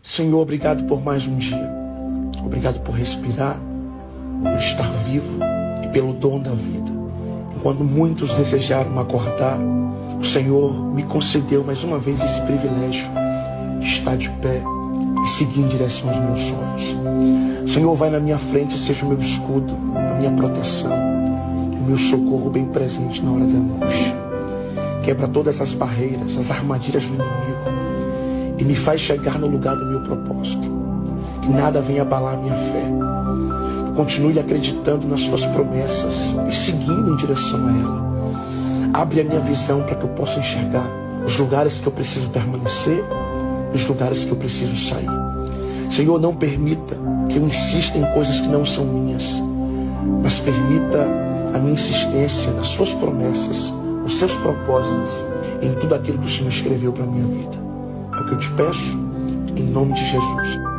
Senhor, obrigado por mais um dia. Obrigado por respirar, por estar vivo e pelo dom da vida. Enquanto muitos desejaram acordar, o Senhor me concedeu mais uma vez esse privilégio de estar de pé e seguir em direção aos meus sonhos. Senhor, vai na minha frente, seja o meu escudo, a minha proteção, o meu socorro bem presente na hora da angústia. Quebra todas as barreiras, as armadilhas do inimigo e me faz chegar no lugar do meu propósito. Que nada venha abalar a minha fé. Eu continue acreditando nas suas promessas e seguindo em direção a ela. Abre a minha visão para que eu possa enxergar os lugares que eu preciso permanecer e os lugares que eu preciso sair. Senhor, não permita que eu insista em coisas que não são minhas, mas permita a minha insistência nas suas promessas, nos seus propósitos, em tudo aquilo que o Senhor escreveu para a minha vida. É o que eu te peço, em nome de Jesus.